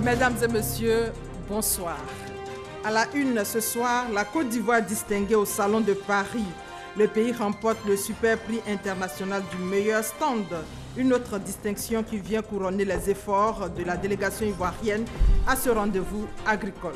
Mesdames et messieurs, bonsoir. À la une ce soir, la Côte d'Ivoire distinguée au Salon de Paris. Le pays remporte le super prix international du meilleur stand. Une autre distinction qui vient couronner les efforts de la délégation ivoirienne à ce rendez-vous agricole.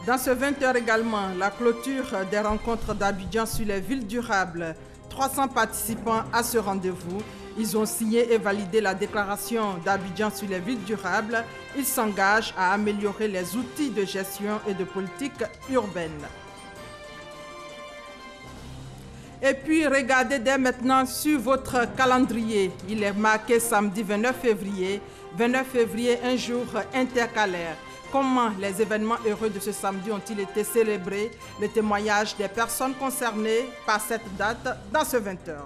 Dans ce 20h également, la clôture des rencontres d'Abidjan sur les villes durables. 300 participants à ce rendez-vous. Ils ont signé et validé la déclaration d'Abidjan sur les villes durables. Ils s'engagent à améliorer les outils de gestion et de politique urbaine. Et puis, regardez dès maintenant sur votre calendrier. Il est marqué samedi 29 février. 29 février, un jour intercalaire. Comment les événements heureux de ce samedi ont-ils été célébrés? Le témoignage des personnes concernées par cette date dans ce 20h.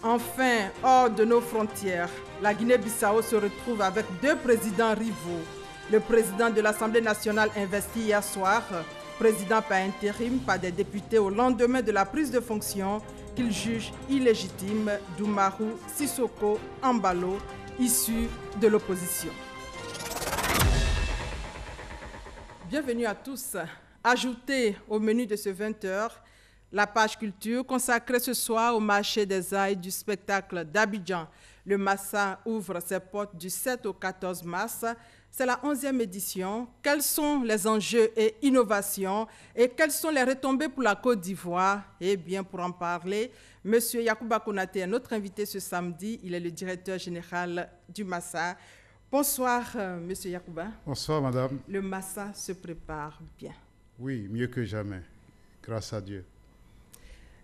Enfin, hors de nos frontières, la Guinée-Bissau se retrouve avec deux présidents rivaux. Le président de l'Assemblée nationale investi hier soir, président par intérim par des députés au lendemain de la prise de fonction qu'il juge illégitime, Doumarou Sissoko Embalo, issu de l'opposition. Bienvenue à tous. Ajoutez au menu de ce 20h la page culture consacrée ce soir au marché des arts et du spectacle d'Abidjan. Le Massa ouvre ses portes du 7 au 14 mars. C'est la 11e édition. Quels sont les enjeux et innovations et quelles sont les retombées pour la Côte d'Ivoire? Eh bien, pour en parler, M. Yacouba Konaté est notre invité ce samedi. Il est le directeur général du Massa. Bonsoir, M. Yacouba. Bonsoir, madame. Le Massa se prépare bien. Oui, mieux que jamais, grâce à Dieu.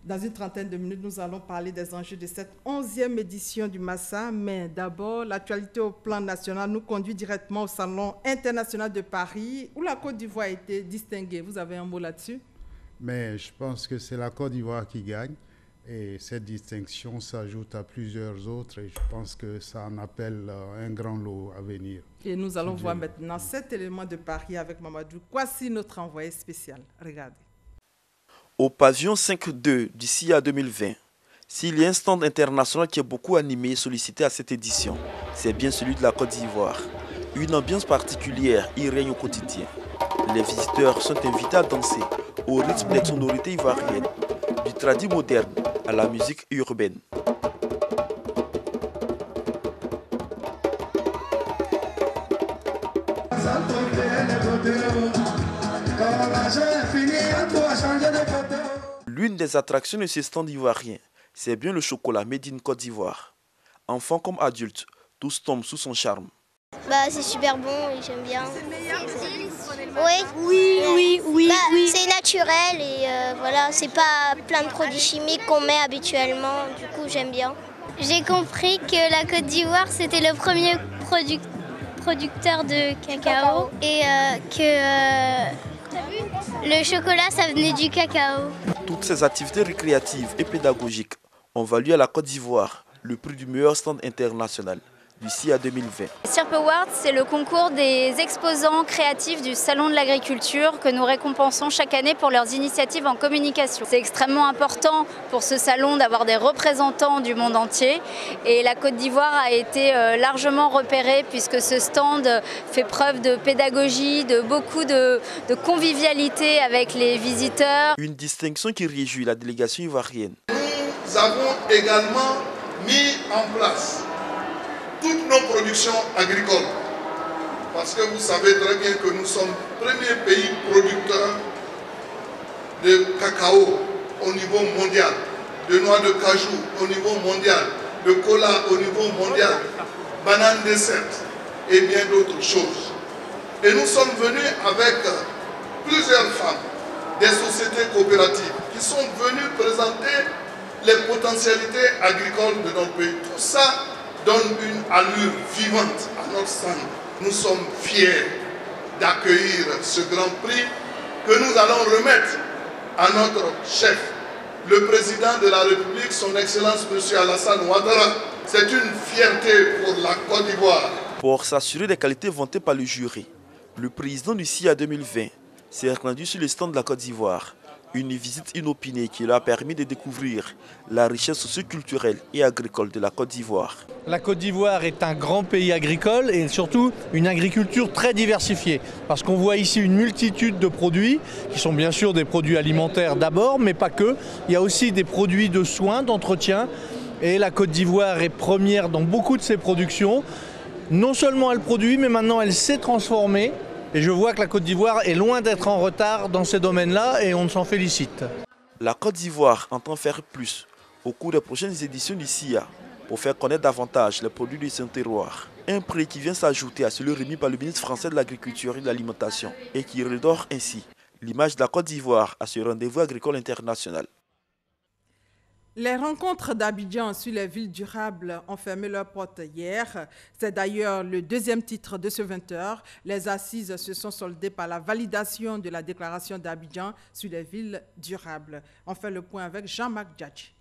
Dans une trentaine de minutes, nous allons parler des enjeux de cette 11e édition du Massa. Mais d'abord, l'actualité au plan national nous conduit directement au Salon international de Paris, où la Côte d'Ivoire a été distinguée. Vous avez un mot là-dessus? Mais je pense que c'est la Côte d'Ivoire qui gagne. Et cette distinction s'ajoute à plusieurs autres. Et je pense que ça en appelle un grand lot à venir. Et nous allons voir maintenant cet élément de Paris avec Mamadou Kwasi, notre envoyé spécial. Regardez. Au pavillon 5.2 du CIA 2020, s'il y a un stand international qui est beaucoup animé et sollicité à cette édition, c'est bien celui de la Côte d'Ivoire. Une ambiance particulière y règne au quotidien. Les visiteurs sont invités à danser au rythme des sonorités ivoiriennes, du tradi moderne à la musique urbaine. L'une des attractions de ce stand ivoirien, c'est bien le chocolat made in Côte d'Ivoire. Enfants comme adultes, tous tombent sous son charme. C'est super bon et j'aime bien. C'est meilleur que Oui. C'est naturel et voilà, c'est pas plein de produits chimiques qu'on met habituellement, du coup j'aime bien. J'ai compris que la Côte d'Ivoire c'était le premier producteur de cacao et que le chocolat ça venait du cacao. Toutes ces activités récréatives et pédagogiques ont valu à la Côte d'Ivoire le prix du meilleur stand international du CIA 2020. SIRP Awards, c'est le concours des exposants créatifs du Salon de l'Agriculture que nous récompensons chaque année pour leurs initiatives en communication. C'est extrêmement important pour ce salon d'avoir des représentants du monde entier et la Côte d'Ivoire a été largement repérée puisque ce stand fait preuve de pédagogie, de beaucoup de convivialité avec les visiteurs. Une distinction qui réjouit la délégation ivoirienne. Nous avons également mis en place toutes nos productions agricoles. Parce que vous savez très bien que nous sommes le premier pays producteur de cacao au niveau mondial, de noix de cajou au niveau mondial, de cola au niveau mondial, bananes dessert et bien d'autres choses. Et nous sommes venus avec plusieurs femmes des sociétés coopératives qui sont venues présenter les potentialités agricoles de notre pays. Tout ça donne une allure vivante à notre stand. Nous sommes fiers d'accueillir ce grand prix que nous allons remettre à notre chef, le président de la République, son Excellence M. Alassane Ouattara. C'est une fierté pour la Côte d'Ivoire. Pour s'assurer des qualités vantées par le jury, le président du CIA 2020 s'est rendu sur le stand de la Côte d'Ivoire Une visite inopinée qui leur a permis de découvrir la richesse socioculturelle et agricole de la Côte d'Ivoire. La Côte d'Ivoire est un grand pays agricole et surtout une agriculture très diversifiée. Parce qu'on voit ici une multitude de produits qui sont bien sûr des produits alimentaires d'abord, mais pas que. Il y a aussi des produits de soins, d'entretien. Et la Côte d'Ivoire est première dans beaucoup de ses productions. Non seulement elle produit, mais maintenant elle s'est transformée. Et je vois que la Côte d'Ivoire est loin d'être en retard dans ces domaines-là et on s'en félicite. La Côte d'Ivoire entend faire plus au cours des prochaines éditions du SIA pour faire connaître davantage les produits de son terroir. Un prix qui vient s'ajouter à celui remis par le ministre français de l'Agriculture et de l'Alimentation et qui redore ainsi l'image de la Côte d'Ivoire à ce rendez-vous agricole international. Les rencontres d'Abidjan sur les villes durables ont fermé leurs portes hier. C'est d'ailleurs le deuxième titre de ce 20h. Les assises se sont soldées par la validation de la déclaration d'Abidjan sur les villes durables. On fait le point avec Jean-Marc Djadji.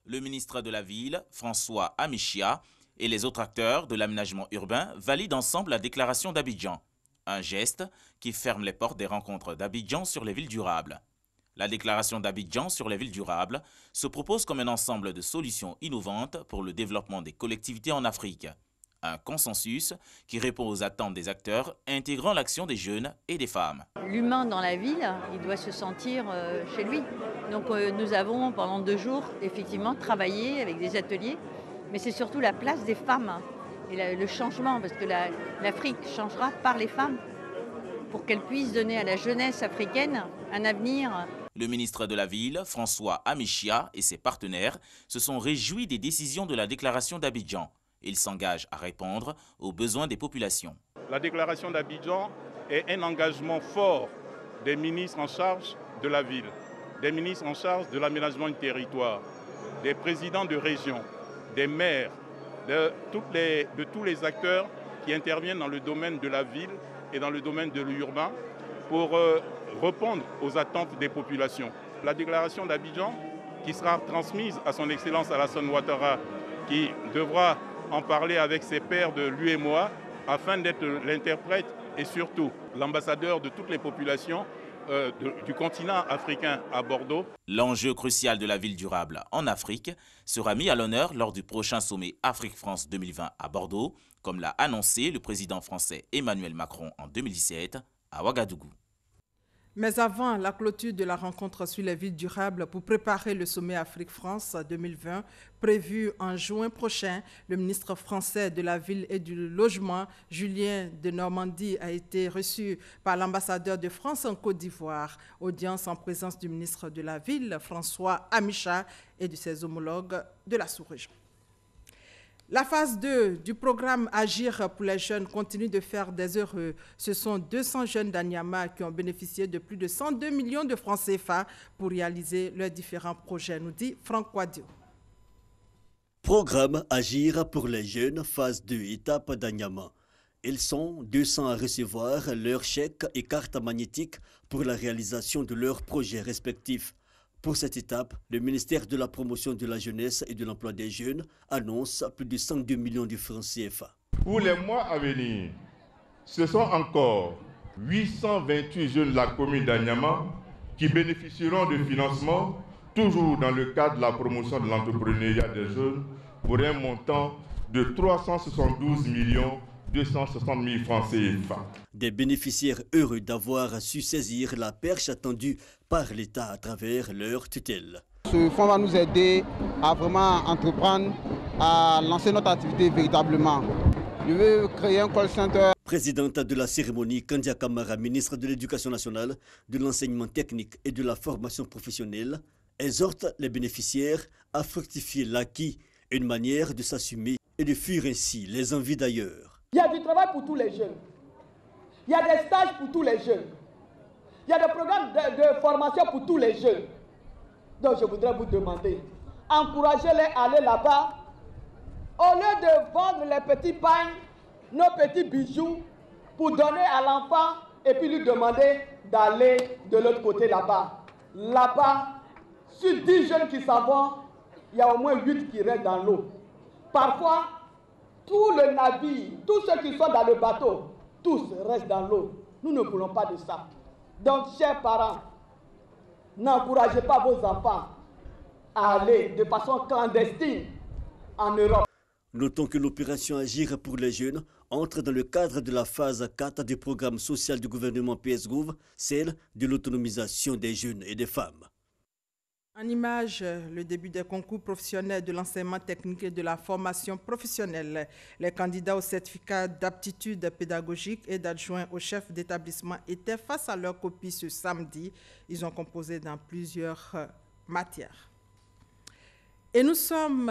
Le ministre de la Ville, François Amichia, et les autres acteurs de l'aménagement urbain valident ensemble la déclaration d'Abidjan. Un geste qui ferme les portes des rencontres d'Abidjan sur les villes durables. La déclaration d'Abidjan sur les villes durables se propose comme un ensemble de solutions innovantes pour le développement des collectivités en Afrique. Un consensus qui répond aux attentes des acteurs intégrant l'action des jeunes et des femmes. L'humain dans la ville, il doit se sentir chez lui. Donc nous avons pendant 2 jours effectivement travaillé avec des ateliers, mais c'est surtout la place des femmes et le changement, parce que l'Afrique changera par les femmes pour qu'elles puissent donner à la jeunesse africaine un avenir. Le ministre de la Ville, François Amichia, et ses partenaires se sont réjouis des décisions de la déclaration d'Abidjan. Ils s'engagent à répondre aux besoins des populations. La déclaration d'Abidjan est un engagement fort des ministres en charge de la ville, des ministres en charge de l'aménagement du territoire, des présidents de région, des maires, de tous les acteurs qui interviennent dans le domaine de la ville et dans le domaine de l'urbain pour répondre aux attentes des populations. La déclaration d'Abidjan, qui sera transmise à son Excellence Alassane Ouattara, qui devra en parler avec ses pairs de l'UEMOA, afin d'être l'interprète et surtout l'ambassadeur de toutes les populations du continent africain à Bordeaux. L'enjeu crucial de la ville durable en Afrique sera mis à l'honneur lors du prochain sommet Afrique-France 2020 à Bordeaux, comme l'a annoncé le président français Emmanuel Macron en 2017 à Ouagadougou. Mais avant la clôture de la rencontre sur les villes durables pour préparer le sommet Afrique-France 2020 prévu en juin prochain, le ministre français de la Ville et du Logement, Julien Denormandie, a été reçu par l'ambassadeur de France en Côte d'Ivoire. Audience en présence du ministre de la Ville, François Amichia, et de ses homologues de la sous-région. La phase 2 du programme Agir pour les jeunes continue de faire des heureux. Ce sont 200 jeunes d'Anyama qui ont bénéficié de plus de 102 millions de francs CFA pour réaliser leurs différents projets, nous dit Franck Quadio. Programme Agir pour les jeunes, phase 2, étape d'Anyama. Ils sont 200 à recevoir leurs chèques et cartes magnétiques pour la réalisation de leurs projets respectifs. Pour cette étape, le ministère de la Promotion de la Jeunesse et de l'Emploi des Jeunes annonce plus de 102 millions de francs CFA. Pour les mois à venir, ce sont encore 828 jeunes de la commune d'Anyama qui bénéficieront de financement, toujours dans le cadre de la promotion de l'entrepreneuriat des jeunes, pour un montant de 372 260 000 francs CFA. Des bénéficiaires heureux d'avoir su saisir la perche attendue par l'État à travers leur tutelle. Ce fonds va nous aider à vraiment entreprendre, à lancer notre activité véritablement. Je veux créer un call center. Présidente de la cérémonie, Kandia Kamara, ministre de l'Éducation nationale, de l'enseignement technique et de la formation professionnelle, exhorte les bénéficiaires à fructifier l'acquis, une manière de s'assumer et de fuir ainsi les envies d'ailleurs. Il y a du travail pour tous les jeunes. Il y a des stages pour tous les jeunes. Il y a des programmes de formation pour tous les jeunes. Donc je voudrais vous demander, encouragez-les à aller là-bas. Au lieu de vendre les petits pains, nos petits bijoux, pour donner à l'enfant et puis lui demander d'aller de l'autre côté là-bas. Là-bas, sur 10 jeunes qui s'en vont, il y a au moins 8 qui restent dans l'eau. Parfois, tout le navire, tous ceux qui sont dans le bateau, tous restent dans l'eau. Nous ne voulons pas de ça. Donc, chers parents, N'encouragez pas vos enfants à aller de façon clandestine en Europe. Notons que l'opération Agir pour les jeunes entre dans le cadre de la phase 4 du programme social du gouvernement PS-Gouv, celle de l'autonomisation des jeunes et des femmes. En image, le début des concours professionnels de l'enseignement technique et de la formation professionnelle. Les candidats au certificat d'aptitude pédagogique et d'adjoint au chef d'établissement étaient face à leur copie ce samedi. Ils ont composé dans plusieurs matières. Et nous sommes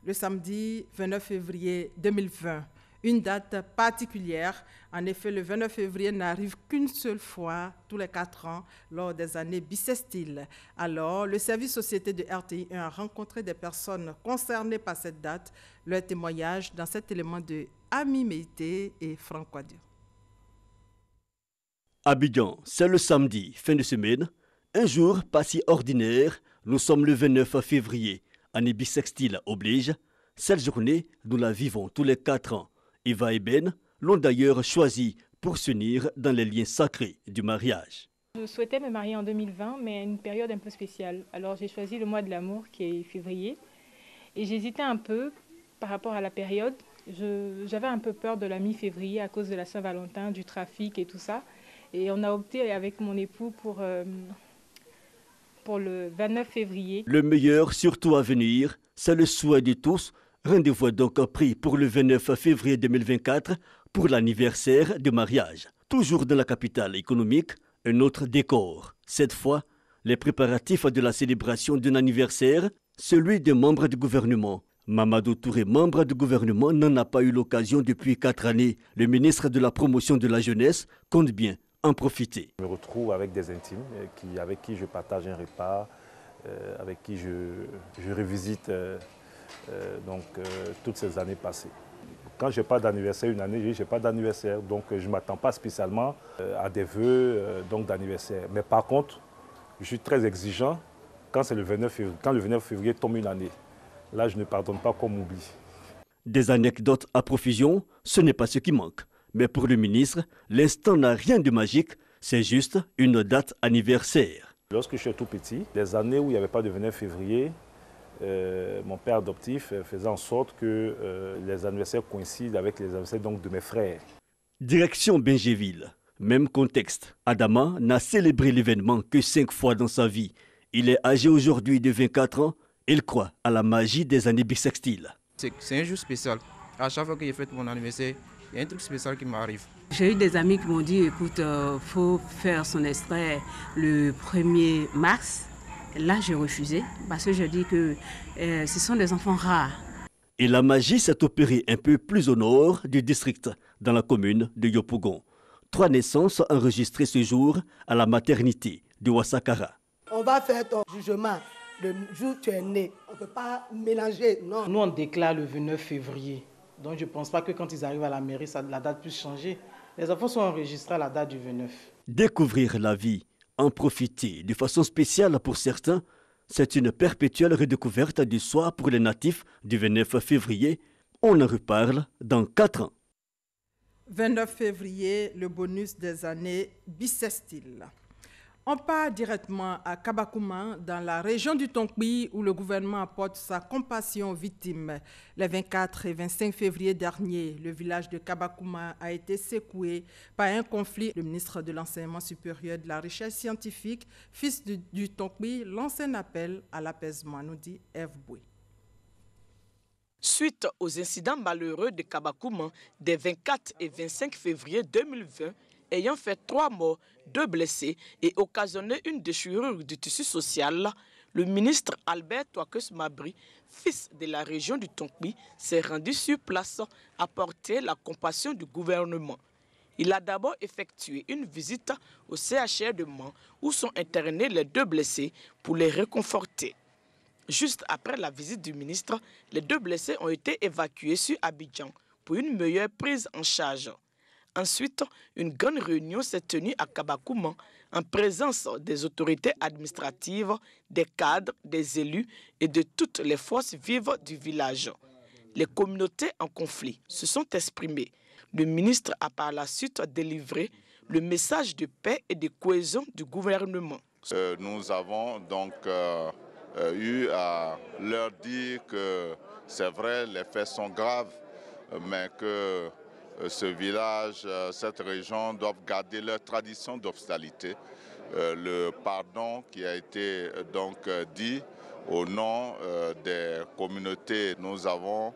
le samedi 29 février 2020. Une date particulière. En effet, le 29 février n'arrive qu'une seule fois tous les 4 ans lors des années bissextiles. Alors, le service société de RTI 1 a rencontré des personnes concernées par cette date. Leur témoignage dans cet élément de Ami Meïté et Franck Wadio. Abidjan, c'est le samedi, fin de semaine. Un jour pas si ordinaire. Nous sommes le 29 février. Année bissextile oblige. Cette journée, nous la vivons tous les 4 ans. Eva et Ben l'ont d'ailleurs choisi pour s'unir dans les liens sacrés du mariage. Je souhaitais me marier en 2020, mais à une période un peu spéciale. Alors j'ai choisi le mois de l'amour, qui est février. Et j'hésitais un peu par rapport à la période. J'avais un peu peur de la mi-février à cause de la Saint-Valentin, du trafic et tout ça. Et on a opté avec mon époux pour le 29 février. Le meilleur, surtout à venir, c'est le souhait de tous. Rendez-vous donc pris pour le 29 février 2024 pour l'anniversaire du mariage. Toujours dans la capitale économique, un autre décor. Cette fois, les préparatifs de la célébration d'un anniversaire, celui des membres du gouvernement. Mamadou Touré, membre du gouvernement, n'en a pas eu l'occasion depuis 4 années. Le ministre de la Promotion de la Jeunesse compte bien en profiter. Je me retrouve avec des intimes avec qui je partage un repas, avec qui je revisite toutes ces années passées. Quand je n'ai pas d'anniversaire une année, je n'ai pas d'anniversaire. Donc je ne m'attends pas spécialement à des vœux d'anniversaire. Mais par contre, je suis très exigeant quand le 29 février tombe une année. Là, je ne pardonne pas qu'on m'oublie. Des anecdotes à profusion, ce n'est pas ce qui manque. Mais pour le ministre, l'instant n'a rien de magique, c'est juste une date anniversaire. Lorsque je suis tout petit, les années où il n'y avait pas de 29 février, mon père adoptif faisait en sorte que les anniversaires coïncident avec les anniversaires de mes frères. Direction Bingéville, même contexte. Adama n'a célébré l'événement que 5 fois dans sa vie. Il est âgé aujourd'hui de 24 ans. Il croit à la magie des années bissextiles. C'est un jour spécial. À chaque fois que je fête mon anniversaire, il y a un truc spécial qui m'arrive. J'ai eu des amis qui m'ont dit, écoute, faut faire son extrait le 1er mars. Là, j'ai refusé parce que je dis que ce sont des enfants rares. Et la magie s'est opérée un peu plus au nord du district, dans la commune de Yopougon. 3 naissances enregistrées ce jour à la maternité de Ouassakara. On va faire ton jugement le jour où tu es né. On ne peut pas mélanger, non. Nous, on déclare le 29 février. Donc, je ne pense pas que quand ils arrivent à la mairie, la date puisse changer. Les enfants sont enregistrés à la date du 29. Découvrir la vie, en profiter de façon spéciale pour certains, c'est une perpétuelle redécouverte du soir pour les natifs du 29 février. On en reparle dans 4 ans. 29 février, le bonus des années bissextiles. On part directement à Kabakouma, dans la région du Tonkpi, où le gouvernement apporte sa compassion aux victimes. Les 24 et 25 février dernier, le village de Kabakouma a été secoué par un conflit. Le ministre de l'Enseignement supérieur de la Recherche scientifique, fils du Tonkpi, lance un appel à l'apaisement, nous dit Eve Boué. Suite aux incidents malheureux de Kabakouma des 24 et 25 février 2020, ayant fait 3 morts, 2 blessés et occasionné une déchirure du tissu social, le ministre Albert Touakus Mabri, fils de la région du Tonkpi, s'est rendu sur place apporter la compassion du gouvernement. Il a d'abord effectué une visite au CHR de Mans où sont internés les 2 blessés pour les réconforter. Juste après la visite du ministre, les 2 blessés ont été évacués sur Abidjan pour une meilleure prise en charge. Ensuite, une grande réunion s'est tenue à Kabakouma en présence des autorités administratives, des cadres, des élus et de toutes les forces vives du village. Les communautés en conflit se sont exprimées. Le ministre a par la suite délivré le message de paix et de cohésion du gouvernement. Nous avons donc eu à leur dire que c'est vrai, les faits sont graves, mais que ce village, cette région doivent garder leur tradition d'hospitalité. Le pardon qui a été donc dit au nom des communautés, nous avons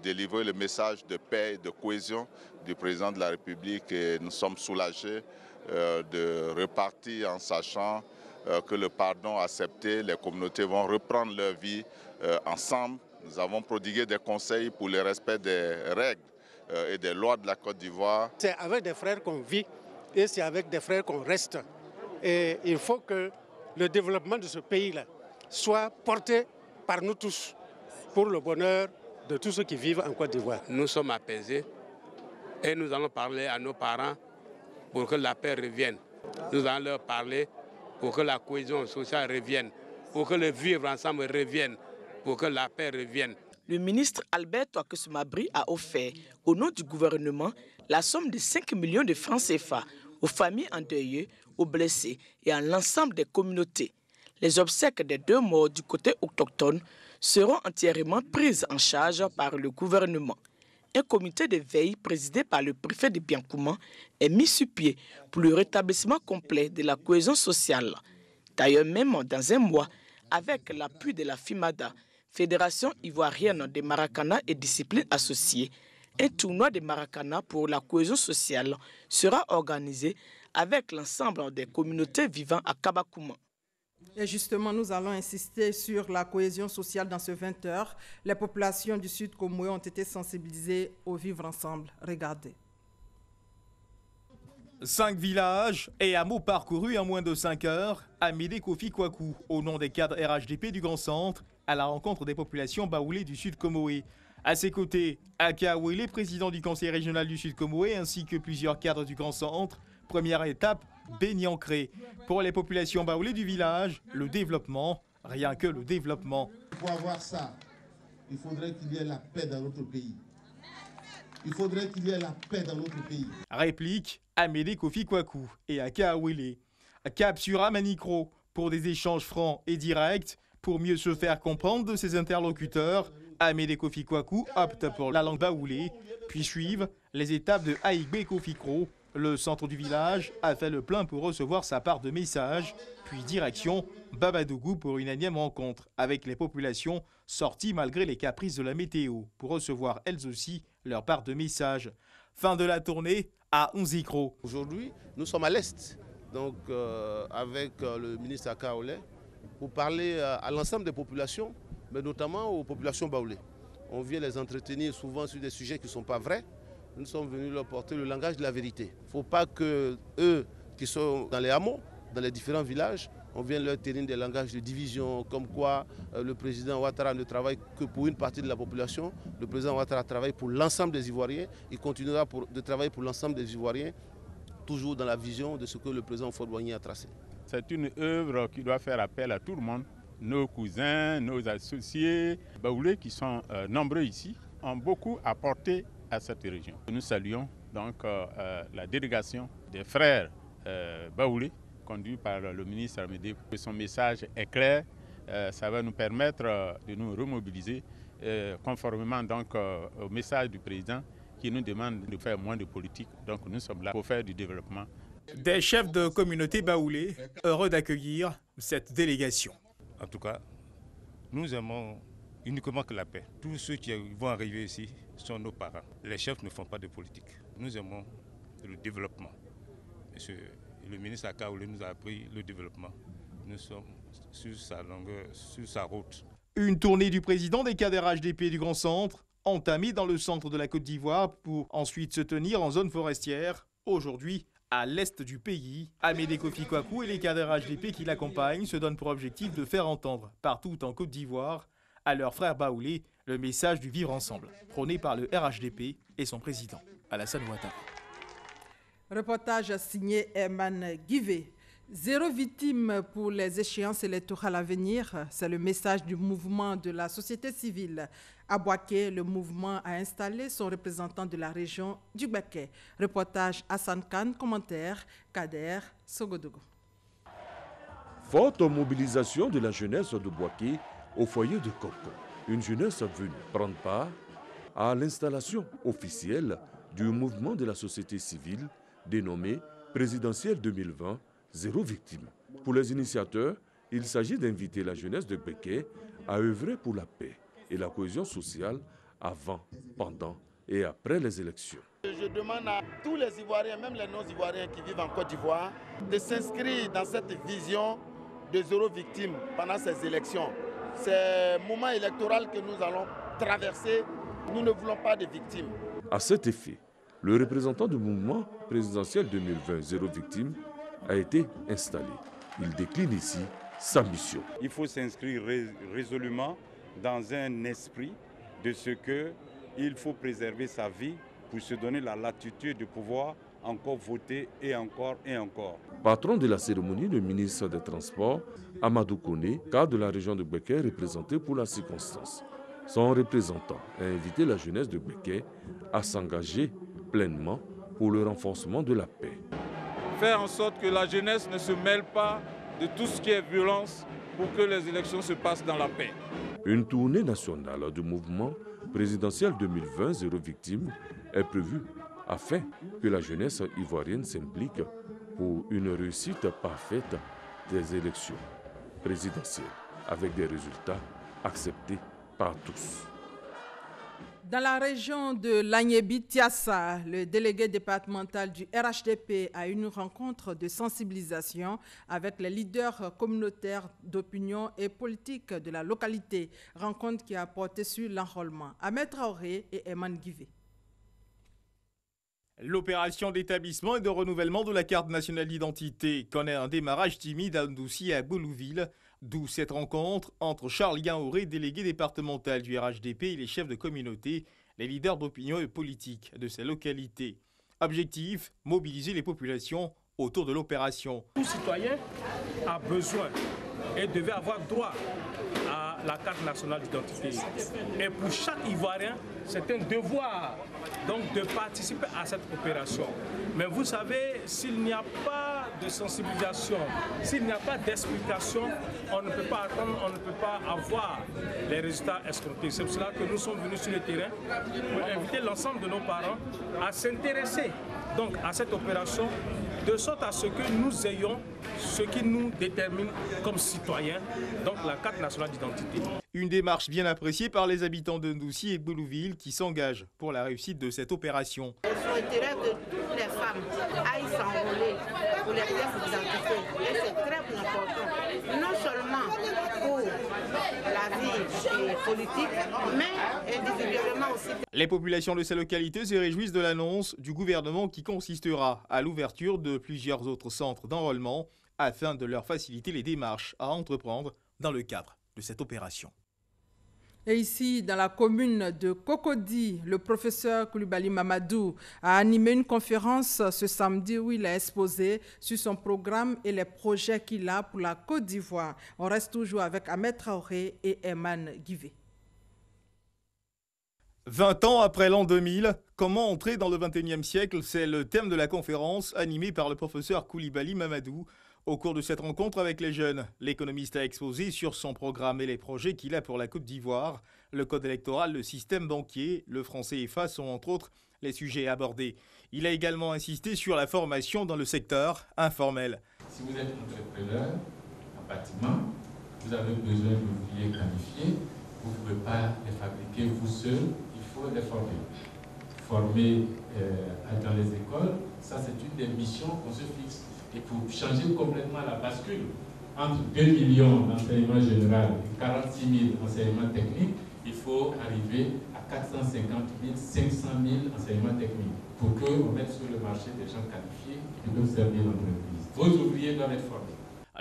délivré le message de paix et de cohésion du président de la République et nous sommes soulagés de repartir en sachant que le pardon accepté, les communautés vont reprendre leur vie ensemble. Nous avons prodigué des conseils pour le respect des règles et des lois de la Côte d'Ivoire. C'est avec des frères qu'on vit et c'est avec des frères qu'on reste. Et il faut que le développement de ce pays-là soit porté par nous tous pour le bonheur de tous ceux qui vivent en Côte d'Ivoire. Nous sommes apaisés et nous allons parler à nos parents pour que la paix revienne. Nous allons leur parler pour que la cohésion sociale revienne, pour que le vivre ensemble revienne, pour que la paix revienne. Le ministre Albert Touaké-Soumabri a offert, au nom du gouvernement, la somme de 5 millions de francs CFA aux familles endeuillées, aux blessés et à l'ensemble des communautés. Les obsèques des 2 morts du côté autochtone seront entièrement prises en charge par le gouvernement. Un comité de veille présidé par le préfet de Biancouma est mis sur pied pour le rétablissement complet de la cohésion sociale. D'ailleurs, même dans un mois, avec l'appui de la FIMADA, Fédération ivoirienne de Maracana et disciplines associées, un tournoi de Maracana pour la cohésion sociale sera organisé avec l'ensemble des communautés vivant à Kabakouma. Et justement, nous allons insister sur la cohésion sociale dans ce 20h. Les populations du Sud Comoé ont été sensibilisées au vivre ensemble. Regardez. 5 villages et hameaux parcourus en moins de 5 heures. Amédée Kofi Kwaku, au nom des cadres RHDP du Grand Centre, à la rencontre des populations baoulées du Sud Comoé. À ses côtés, Aka Ouélé, président du Conseil régional du Sud Comoé, ainsi que plusieurs cadres du Grand Centre. Première étape, Béni-Ancré. Pour les populations baoulées du village, le développement, rien que le développement. Pour avoir ça, il faudrait qu'il y ait la paix dans notre pays. Il faudrait qu'il y ait la paix dans notre pays. Réplique Amédée Kofi Kwaku et Aka Ouélé. Cap sur Amanicro pour des échanges francs et directs. Pour mieux se faire comprendre de ses interlocuteurs, Amédée Kofi Kwaku opte pour la langue baoulée, puis suivent les étapes de Aïgbé Kofi Kro. Le centre du village a fait le plein pour recevoir sa part de messages, puis direction Babadougou pour une énième rencontre avec les populations sorties malgré les caprices de la météo pour recevoir elles aussi leur part de messages. Fin de la tournée à Onzikro. Aujourd'hui, nous sommes à l'Est, donc avec le ministre Aka Ouélé, pour parler à l'ensemble des populations, mais notamment aux populations baoulées. On vient les entretenir souvent sur des sujets qui ne sont pas vrais. Nous sommes venus leur porter le langage de la vérité. Il ne faut pas que eux, qui sont dans les hameaux, dans les différents villages, on vienne leur tenir des langages de division, comme quoi le président Ouattara ne travaille que pour une partie de la population. Le président Ouattara travaille pour l'ensemble des Ivoiriens. Il continuera de travailler pour l'ensemble des Ivoiriens, toujours dans la vision de ce que le président Houphouët-Boigny a tracé. C'est une œuvre qui doit faire appel à tout le monde. Nos cousins, nos associés, baoulés qui sont nombreux ici, ont beaucoup apporté à cette région. Nous saluons donc la délégation des frères baoulés, conduit par le ministre Amédée. Son message est clair, ça va nous permettre de nous remobiliser conformément donc au message du président qui nous demande de faire moins de politique. Donc nous sommes là pour faire du développement. Des chefs de communauté baoulés, heureux d'accueillir cette délégation. En tout cas, nous aimons uniquement que la paix. Tous ceux qui vont arriver ici sont nos parents. Les chefs ne font pas de politique. Nous aimons le développement. Le ministre Aka Ouélé nous a appris le développement. Nous sommes sur sa longueur, sur sa route. Une tournée du président des cadres RHDP du Grand Centre, entamée dans le centre de la Côte d'Ivoire pour ensuite se tenir en zone forestière, aujourd'hui à l'est du pays. Amédée Kofi Kwaku et les cadres RHDP qui l'accompagnent se donnent pour objectif de faire entendre partout en Côte d'Ivoire à leurs frères baoulés le message du vivre ensemble, prôné par le RHDP et son président, Alassane Ouattara. Reportage signé Herman Guivet. 0 victime pour les échéances électorales à venir. C'est le message du mouvement de la société civile. À Boaké, le mouvement a installé son représentant de la région du Baké. Reportage Hassan Khan, commentaire Kader Sogodogo. Forte mobilisation de la jeunesse de Bouaké au foyer de Koko. Une jeunesse venue prendre part à l'installation officielle du mouvement de la société civile dénommé Présidentielle 2020, zéro victime. Pour les initiateurs, il s'agit d'inviter la jeunesse de Bouaké à œuvrer pour la paix et la cohésion sociale avant, pendant et après les élections. Je demande à tous les Ivoiriens, même les non-Ivoiriens qui vivent en Côte d'Ivoire, de s'inscrire dans cette vision de zéro victime pendant ces élections. C'est le moment électoral que nous allons traverser. Nous ne voulons pas de victimes. À cet effet, le représentant du mouvement présidentiel 2020 zéro victime a été installé. Il décline ici sa mission. Il faut s'inscrire résolument dans un esprit de ce qu'il faut préserver sa vie pour se donner la latitude de pouvoir encore voter et encore et encore. Patron de la cérémonie, le ministre des Transports, Amadou Koné, cadre de la région de Bouaké, représenté pour la circonstance. Son représentant a invité la jeunesse de Bouaké à s'engager pleinement pour le renforcement de la paix. Faire en sorte que la jeunesse ne se mêle pas de tout ce qui est violence pour que les élections se passent dans la paix. Une tournée nationale du mouvement présidentiel 2020 zéro victime est prévue afin que la jeunesse ivoirienne s'implique pour une réussite parfaite des élections présidentielles avec des résultats acceptés par tous. Dans la région de Lagnébi-Tiassa, le délégué départemental du RHDP a eu une rencontre de sensibilisation avec les leaders communautaires d'opinion et politique de la localité. Rencontre qui a porté sur l'enrôlement. Ahmed Traoré et Eman Guivé. L'opération d'établissement et de renouvellement de la carte nationale d'identité connaît un démarrage timide à Ndoussi et à Boulouville, d'où cette rencontre entre Charles Yaouré, délégué départemental du RHDP, et les chefs de communauté, les leaders d'opinion et politique de ces localités. Objectif, mobiliser les populations autour de l'opération. Tout citoyen a besoin et devait avoir droit à la carte nationale d'identité. Et pour chaque Ivoirien, c'est un devoir donc de participer à cette opération. Mais vous savez, s'il n'y a pas de sensibilisation, s'il n'y a pas d'explication, on ne peut pas attendre, on ne peut pas avoir les résultats escomptés. C'est pour cela que nous sommes venus sur le terrain pour inviter l'ensemble de nos parents à s'intéresser donc à cette opération, de sorte à ce que nous ayons ce qui nous détermine comme citoyens, donc la carte nationale d'identité. Une démarche bien appréciée par les habitants de Ndoussi et Boulouville qui s'engagent pour la réussite de cette opération. Je souhaiterais que toutes les femmes aillent s'enrôler pour les pièces d'identité. Et c'est très important, non seulement pour la vie politique, mais individuellement aussi. Les populations de ces localités se réjouissent de l'annonce du gouvernement qui consistera à l'ouverture de plusieurs autres centres d'enrôlement afin de leur faciliter les démarches à entreprendre dans le cadre de cette opération. Et ici, dans la commune de Cocody, le professeur Koulibaly Mamadou a animé une conférence ce samedi où il a exposé sur son programme et les projets qu'il a pour la Côte d'Ivoire. On reste toujours avec Ahmed Traoré et Eman Guivé. 20 ans après l'an 2000, comment entrer dans le 21e siècle? C'est le thème de la conférence animée par le professeur Koulibaly Mamadou. Au cours de cette rencontre avec les jeunes, l'économiste a exposé sur son programme et les projets qu'il a pour la Côte d'Ivoire. Le code électoral, le système banquier, le franc CFA sont entre autres les sujets abordés. Il a également insisté sur la formation dans le secteur informel. Si vous êtes entrepreneur en bâtiment, vous avez besoin d'ouvriers qualifiés. Vous ne pouvez pas les fabriquer vous seul, il faut les former. Former dans les écoles, ça c'est une des missions qu'on se fixe. Et pour changer complètement la bascule entre 2 millions d'enseignements général et 46 000 enseignements techniques, il faut arriver à 450 000, 500 000 enseignements techniques pour qu'on mette sur le marché des gens qualifiés qui peuvent servir l'entreprise. Vos ouvriers doivent être formés.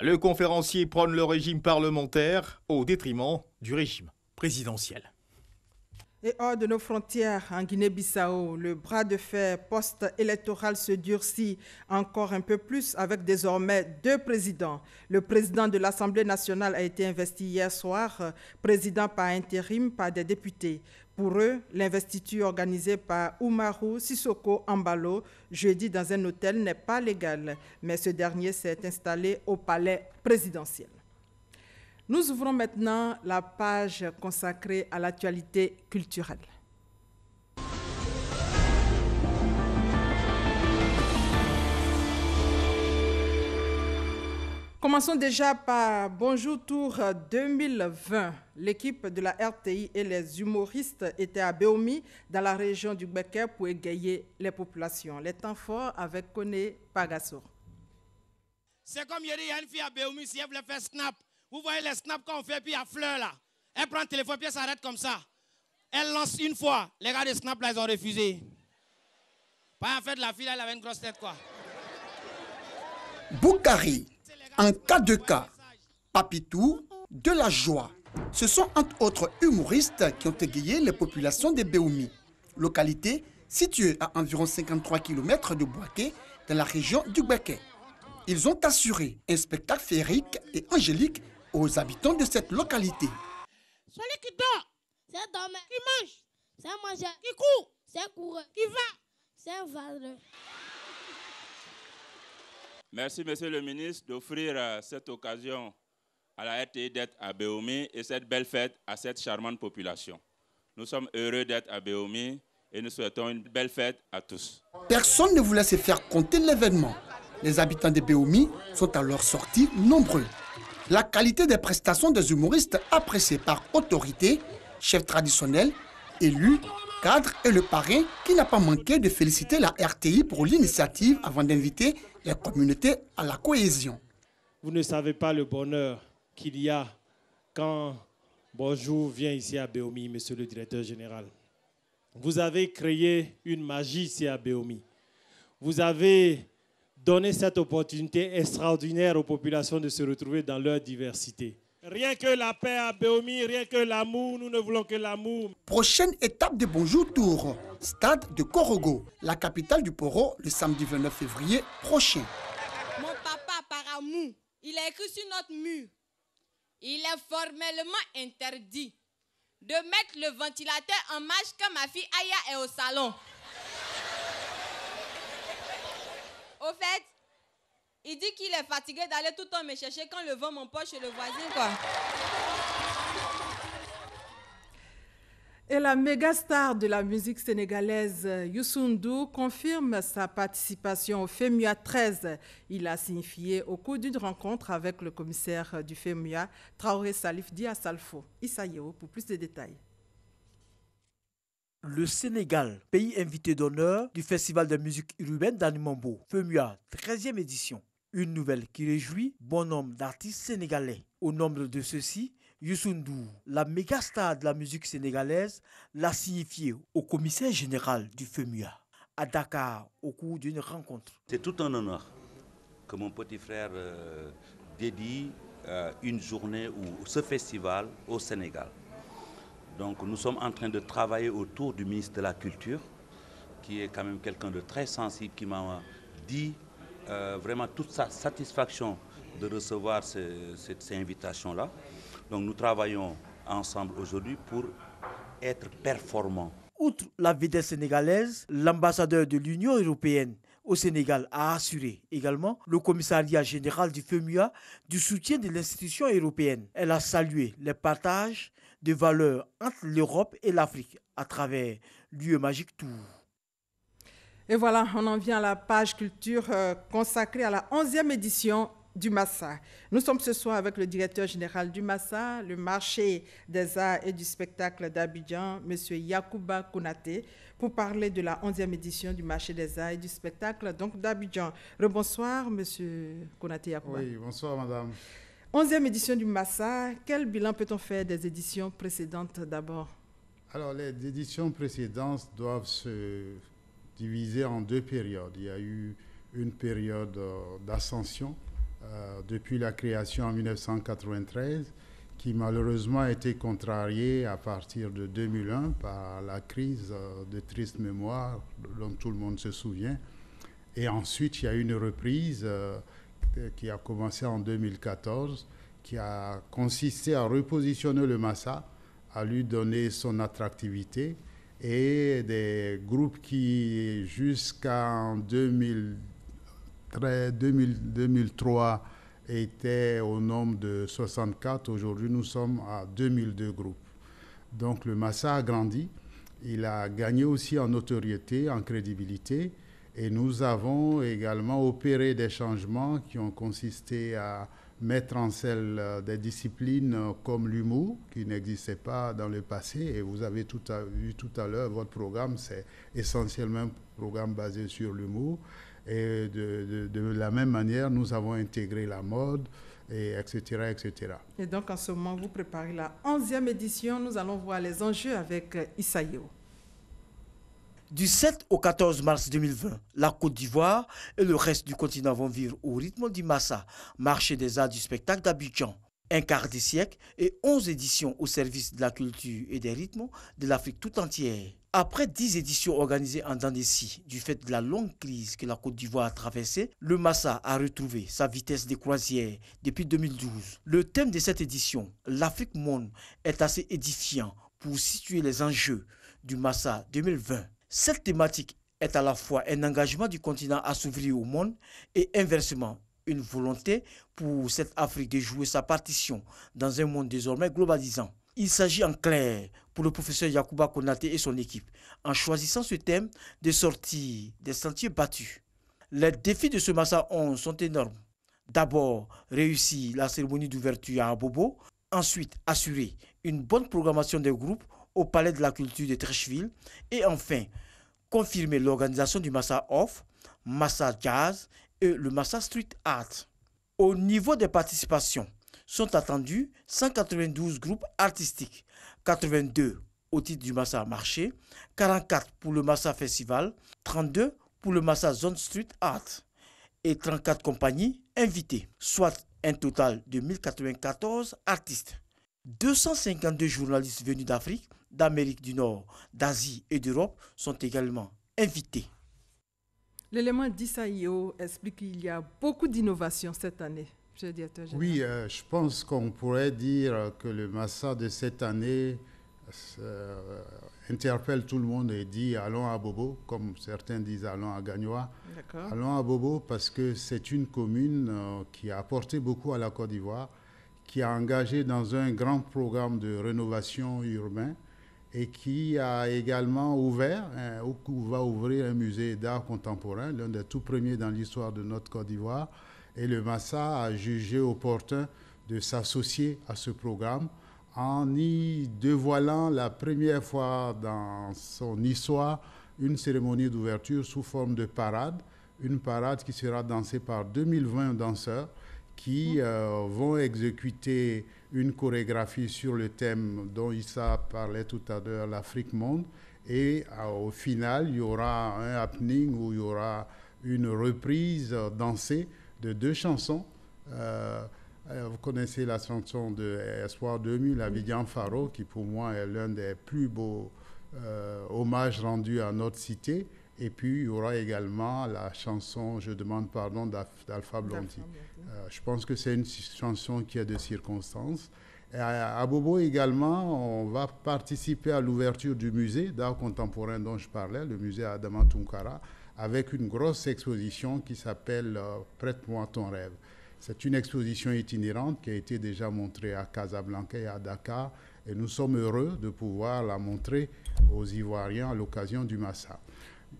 Le conférencier prône le régime parlementaire au détriment du régime présidentiel. Et hors de nos frontières, en Guinée-Bissau, le bras de fer post-électoral se durcit encore un peu plus avec désormais 2 présidents. Le président de l'Assemblée nationale a été investi hier soir, président par intérim par des députés. Pour eux, l'investiture organisée par Umaru Sissoko Embalo jeudi dans un hôtel n'est pas légale, mais ce dernier s'est installé au palais présidentiel. Nous ouvrons maintenant la page consacrée à l'actualité culturelle. Commençons déjà par Bonjour Tour 2020. L'équipe de la RTI et les humoristes étaient à Béomi, dans la région du Gbeke, pour égayer les populations. Les temps forts avec Koné Pagasso. C'est comme il y a une fille à Béomi, si elle voulait faire snap. Vous voyez les snaps qu'on fait, puis il y a fleur là. Elle prend le téléphone, puis elle s'arrête comme ça. Elle lance une fois. Les gars de snap là, ils ont refusé. Pas en fait, la fille là, elle avait une grosse tête quoi. Boukari. En cas de cas, Papitou, de la joie. Ce sont entre autres humoristes qui ont égayé les populations de Béomi, localité située à environ 53 km de Boaké, dans la région du Gbeke. Ils ont assuré un spectacle féerique et angélique aux habitants de cette localité. Celui qui dort, c'est un dormeur. Qui mange, c'est un mangeur. Qui court, c'est un coureur. Qui va, c'est un vendeur. Merci, Monsieur le ministre, d'offrir cette occasion à la RTI d'être à Béomi et cette belle fête à cette charmante population. Nous sommes heureux d'être à Béomi et nous souhaitons une belle fête à tous. Personne ne voulait se faire compter l'événement. Les habitants de Béomi sont à leur sortie nombreux. La qualité des prestations des humoristes appréciée par autorité, chefs traditionnels, élus, cadres et le parrain qui n'a pas manqué de féliciter la RTI pour l'initiative avant d'inviter les communautés à la cohésion. Vous ne savez pas le bonheur qu'il y a quand Bonjour vient ici à Béomi, monsieur le directeur général. Vous avez créé une magie ici à Béomi. Vous avez donné cette opportunité extraordinaire aux populations de se retrouver dans leur diversité. Rien que la paix à Béomi, rien que l'amour, nous ne voulons que l'amour. Prochaine étape de Bonjour Tour, stade de Korogo, la capitale du Poro, le samedi 29 février prochain. Mon papa, par amour, il a écrit sur notre mur. Il est formellement interdit de mettre le ventilateur en marche quand ma fille Aya est au salon. Au fait, il dit qu'il est fatigué d'aller tout le temps me chercher quand le vent m'emporte chez le voisin, quoi. Et la méga star de la musique sénégalaise, Youssou N'Dour, confirme sa participation au FEMUA 13. Il a signifié au cours d'une rencontre avec le commissaire du FEMUA, Traoré Salif Dia Salfo. Issa Yeo pour plus de détails. Le Sénégal, pays invité d'honneur du Festival de musique urbaine d'Animambo, FEMUA 13e édition. Une nouvelle qui réjouit bon nombre d'artistes sénégalais. Au nombre de ceux-ci, Youssou N'Dour, la méga star de la musique sénégalaise, l'a signifié au commissaire général du FEMUA à Dakar au cours d'une rencontre. C'est tout un honneur que mon petit frère dédie une journée ou ce festival au Sénégal. Donc nous sommes en train de travailler autour du ministre de la Culture, qui est quand même quelqu'un de très sensible, qui m'a dit vraiment toute sa satisfaction de recevoir ces invitations-là. Donc nous travaillons ensemble aujourd'hui pour être performants. Outre la vedette sénégalaise, l'ambassadeur de l'Union européenne au Sénégal a assuré également le commissariat général du FEMUA du soutien de l'institution européenne. Elle a salué les partages de valeurs entre l'Europe et l'Afrique à travers l'UE Magic Tour. Et voilà, on en vient à la page culture consacrée à la 11e édition du Massa. Nous sommes ce soir avec le directeur général du Massa, le marché des arts et du spectacle d'Abidjan, M. Yacouba Konaté, pour parler de la 11e édition du marché des arts et du spectacle d'Abidjan. Rebonsoir, M. Konaté Yacouba. Oui, bonsoir, madame. 11e édition du Massa, quel bilan peut-on faire des éditions précédentes d'abord? Alors, les éditions précédentes doivent se diviser en deux périodes. Il y a eu une période d'ascension depuis la création en 1993, qui malheureusement a été contrariée à partir de 2001 par la crise de triste mémoire dont tout le monde se souvient. Et ensuite, il y a eu une reprise qui a commencé en 2014, qui a consisté à repositionner le Massa à lui donner son attractivité, et des groupes qui jusqu'en 2003 étaient au nombre de 64, aujourd'hui nous sommes à 2002 groupes. Donc le Massa a grandi, il a gagné aussi en notoriété, en crédibilité, et nous avons également opéré des changements qui ont consisté à mettre en scène des disciplines comme l'humour, qui n'existait pas dans le passé. Et vous avez vu tout à l'heure, votre programme, c'est essentiellement un programme basé sur l'humour. Et de la même manière, nous avons intégré la mode, et etc., etc. Et donc, en ce moment, vous préparez la 11e édition. Nous allons voir les enjeux avec Issa Yeo. Du 7 au 14 mars 2020, la Côte d'Ivoire et le reste du continent vont vivre au rythme du Massa, marché des arts du spectacle d'Abidjan. Un quart de siècle et 11 éditions au service de la culture et des rythmes de l'Afrique tout entière. Après 10 éditions organisées en dents de scie, du fait de la longue crise que la Côte d'Ivoire a traversée, le Massa a retrouvé sa vitesse de croisière depuis 2012. Le thème de cette édition, l'Afrique Monde, est assez édifiant pour situer les enjeux du Massa 2020. Cette thématique est à la fois un engagement du continent à s'ouvrir au monde et inversement une volonté pour cette Afrique de jouer sa partition dans un monde désormais globalisant. Il s'agit en clair pour le professeur Yacouba Konaté et son équipe, en choisissant ce thème, de sortir des sentiers battus. Les défis de ce Massa 11 sont énormes. D'abord, réussir la cérémonie d'ouverture à Abobo, ensuite assurer une bonne programmation des groupes au Palais de la Culture de Treichville et enfin confirmer l'organisation du Massa Off, Massa Jazz et le Massa Street Art. Au niveau des participations, sont attendus 192 groupes artistiques, 82 au titre du Massa Marché, 44 pour le Massa Festival, 32 pour le Massa Zone Street Art et 34 compagnies invitées, soit un total de 1094 artistes. 252 journalistes venus d'Afrique, d'Amérique du Nord, d'Asie et d'Europe sont également invités. L'élément d'Issa Yeo explique qu'il y a beaucoup d'innovations cette année. Monsieur le directeur général. Oui, je pense qu'on pourrait dire que le Massa de cette année interpelle tout le monde et dit allons à Bobo, comme certains disent allons à Gagnoa. Allons à Bobo parce que c'est une commune qui a apporté beaucoup à la Côte d'Ivoire, qui a engagé dans un grand programme de rénovation urbaine et qui a également ouvert, ou va ouvrir un musée d'art contemporain, l'un des tout premiers dans l'histoire de notre Côte d'Ivoire. Et le Massa a jugé opportun de s'associer à ce programme en y dévoilant la première fois dans son histoire une cérémonie d'ouverture sous forme de parade, une parade qui sera dansée par 2020 danseurs qui vont exécuter une chorégraphie sur le thème dont Issa parlait tout à l'heure, l'Afrique Monde. Et au final, il y aura un happening où il y aura une reprise dansée de 2 chansons. Vous connaissez la chanson de Espoir 2000, Abidjan Faro, qui pour moi est l'un des plus beaux hommages rendus à notre cité. Et puis, il y aura également la chanson « Je demande pardon » d'Alpha Blondy. Je pense que c'est une chanson qui est de circonstance. Et à Bobo également, on va participer à l'ouverture du musée d'art contemporain dont je parlais, le musée Adama Tunkara, avec une grosse exposition qui s'appelle « Prête-moi ton rêve ». C'est une exposition itinérante qui a été déjà montrée à Casablanca et à Dakar. Et nous sommes heureux de pouvoir la montrer aux Ivoiriens à l'occasion du Massa.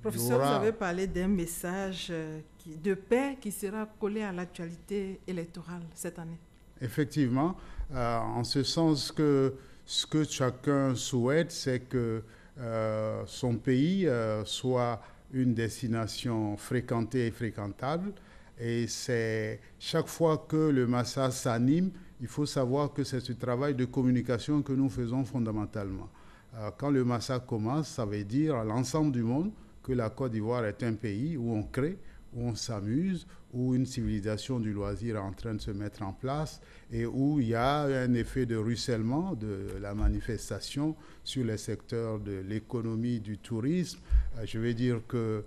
Professeur, vous avez parlé d'un message de paix qui sera collé à l'actualité électorale cette année. Effectivement, en ce sens que ce que chacun souhaite, c'est que son pays soit une destination fréquentée et fréquentable. Et c'est chaque fois que le Massa s'anime, il faut savoir que c'est ce travail de communication que nous faisons fondamentalement. Quand le Massa commence, ça veut dire à l'ensemble du monde que la Côte d'Ivoire est un pays où on crée, où on s'amuse, où une civilisation du loisir est en train de se mettre en place et où il y a un effet de ruissellement de la manifestation sur les secteurs de l'économie, du tourisme. Je veux dire que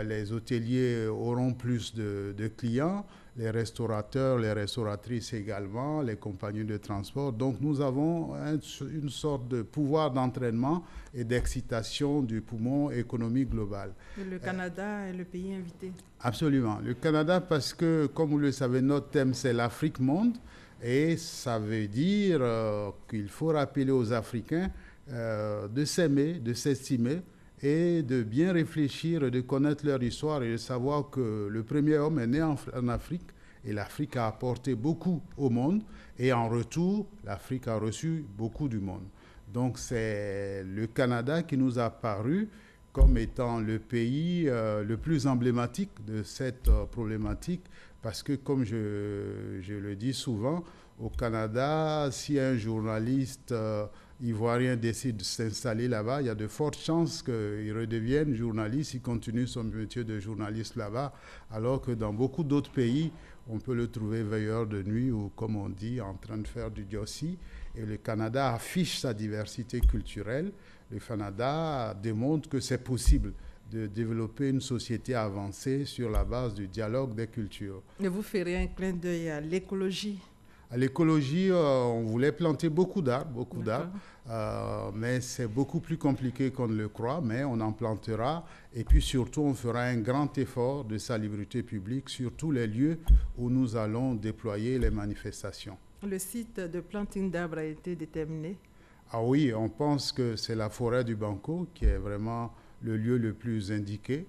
les hôteliers auront plus de clients, les restaurateurs, les restauratrices également, les compagnies de transport. Donc nous avons une sorte de pouvoir d'entraînement et d'excitation du poumon économique global. Et le Canada est le pays invité. Absolument. Le Canada, parce que, comme vous le savez, notre thème, c'est l'Afrique monde. Et ça veut dire qu'il faut rappeler aux Africains de s'aimer, de s'estimer et de bien réfléchir, de connaître leur histoire et de savoir que le premier homme est né en Afrique et l'Afrique a apporté beaucoup au monde et en retour, l'Afrique a reçu beaucoup du monde. Donc c'est le Canada qui nous a paru comme étant le pays le plus emblématique de cette problématique parce que, comme je le dis souvent, au Canada, si un journaliste ivoirien décide de s'installer là-bas, il y a de fortes chances qu'il redevienne journaliste, il continue son métier de journaliste là-bas, alors que dans beaucoup d'autres pays, on peut le trouver veilleur de nuit ou, comme on dit, en train de faire du diossi. Et le Canada affiche sa diversité culturelle. Le Canada démontre que c'est possible de développer une société avancée sur la base du dialogue des cultures. Et vous ferez un clin d'œil à l'écologie? À l'écologie, on voulait planter beaucoup d'arbres, mais c'est beaucoup plus compliqué qu'on ne le croit, mais on en plantera. Et puis surtout, on fera un grand effort de salubrité publique sur tous les lieux où nous allons déployer les manifestations. Le site de planting d'arbres a été déterminé? Ah oui, on pense que c'est la forêt du Banco qui est vraiment le lieu le plus indiqué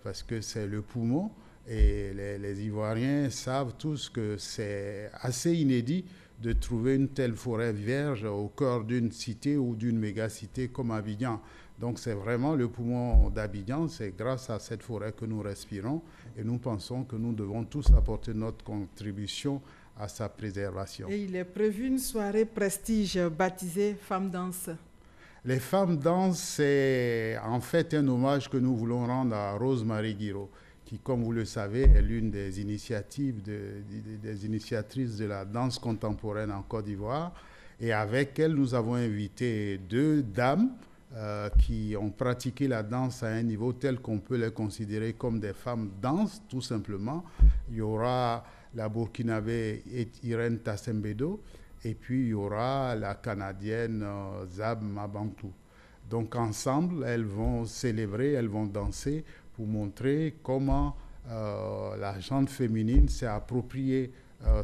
parce que c'est le poumon. Et les Ivoiriens savent tous que c'est assez inédit de trouver une telle forêt vierge au cœur d'une cité ou d'une mégacité comme Abidjan. Donc c'est vraiment le poumon d'Abidjan, c'est grâce à cette forêt que nous respirons et nous pensons que nous devons tous apporter notre contribution à sa préservation. Et il est prévu une soirée prestige baptisée Femmes Danse. Les Femmes Danse, c'est en fait un hommage que nous voulons rendre à Rose-Marie Guiraud, qui, comme vous le savez, est l'une des initiatrices de la danse contemporaine en Côte d'Ivoire. Et avec elle, nous avons invité deux dames qui ont pratiqué la danse à un niveau tel qu'on peut les considérer comme des femmes danse, tout simplement. Il y aura la Burkinabé Irène Tassembedo, et puis il y aura la Canadienne Zab Mabantou. Donc ensemble, elles vont célébrer, elles vont danser pour montrer comment la gente féminine s'est appropriée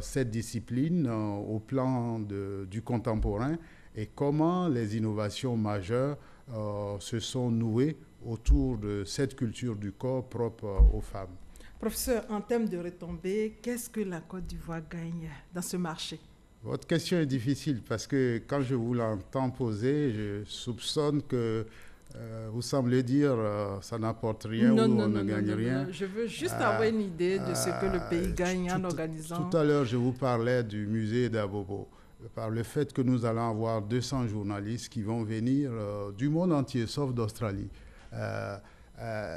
cette discipline au plan du contemporain et comment les innovations majeures se sont nouées autour de cette culture du corps propre aux femmes. Professeur, en termes de retombées, qu'est-ce que la Côte d'Ivoire gagne dans ce marché? Votre question est difficile parce que quand je vous l'entends poser, je soupçonne que vous semblez dire ça n'apporte rien ou on ne gagne rien. Je veux juste avoir une idée de ce que le pays gagne en organisant. Tout à l'heure, je vous parlais du musée d'Abobo. Par le fait que nous allons avoir 200 journalistes qui vont venir du monde entier, sauf d'Australie.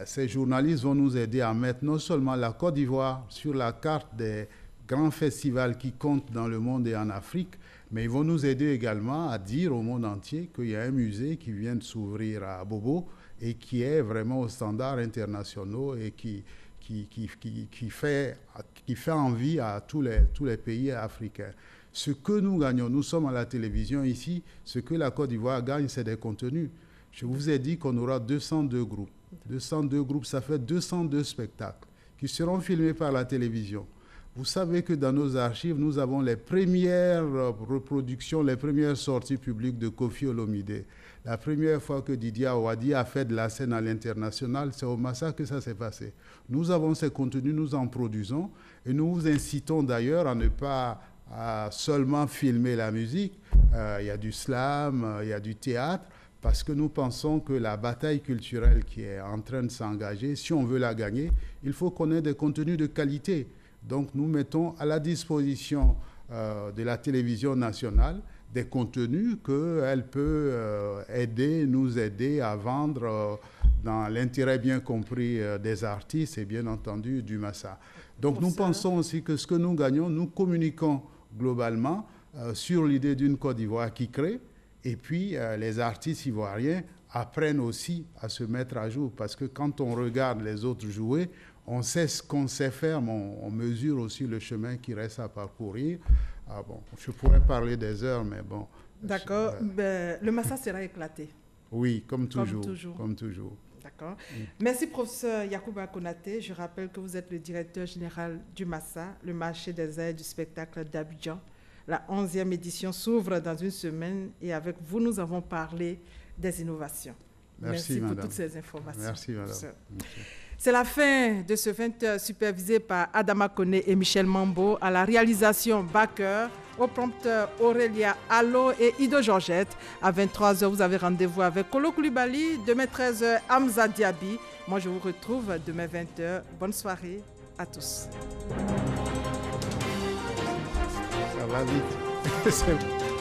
Ces journalistes vont nous aider à mettre non seulement la Côte d'Ivoire sur la carte des grands festivals qui comptent dans le monde et en Afrique, mais ils vont nous aider également à dire au monde entier qu'il y a un musée qui vient de s'ouvrir à Bobo et qui est vraiment aux standards internationaux et qui fait envie à tous les pays africains. Ce que nous gagnons, nous sommes à la télévision ici, ce que la Côte d'Ivoire gagne, c'est des contenus. Je vous ai dit qu'on aura 202 groupes. 202 groupes, ça fait 202 spectacles qui seront filmés par la télévision. Vous savez que dans nos archives, nous avons les premières reproductions, les premières sorties publiques de Koffi Olomide. La première fois que Didier Awadi a fait de la scène à l'international, c'est au Massacre que ça s'est passé. Nous avons ces contenus, nous en produisons et nous vous incitons d'ailleurs à ne pas seulement filmer la musique. Il y a du slam, il y a du théâtre, parce que nous pensons que la bataille culturelle qui est en train de s'engager, si on veut la gagner, il faut qu'on ait des contenus de qualité. Donc nous mettons à la disposition de la télévision nationale des contenus qu'elle peut nous aider à vendre dans l'intérêt bien compris des artistes et bien entendu du Massa. Donc nous pensons aussi que ce que nous gagnons, nous communiquons globalement sur l'idée d'une Côte d'Ivoire qui crée, et puis les artistes ivoiriens apprennent aussi à se mettre à jour, parce que quand on regarde les autres jouer, on sait ce qu'on sait faire, mais on mesure aussi le chemin qui reste à parcourir. Ah bon, je pourrais parler des heures, mais bon. D'accord. Le Massa sera éclaté. Oui, comme toujours. Comme toujours. D'accord. Merci, professeur Yacouba Konaté. Je rappelle que vous êtes le directeur général du Massa, le marché des arts et du spectacle d'Abidjan. La 11e édition s'ouvre dans une semaine et avec vous, nous avons parlé des innovations. Merci pour toutes ces informations. Merci, madame. C'est la fin de ce 20h supervisé par Adama Koné et Michel Mambo, à la réalisation Baker, au prompteur Aurélia Allo et Ido Georgette. À 23h, vous avez rendez-vous avec Kolo Koulibaly. Demain 13h, Hamza Diaby. Moi, je vous retrouve demain 20h. Bonne soirée à tous. Ça va vite.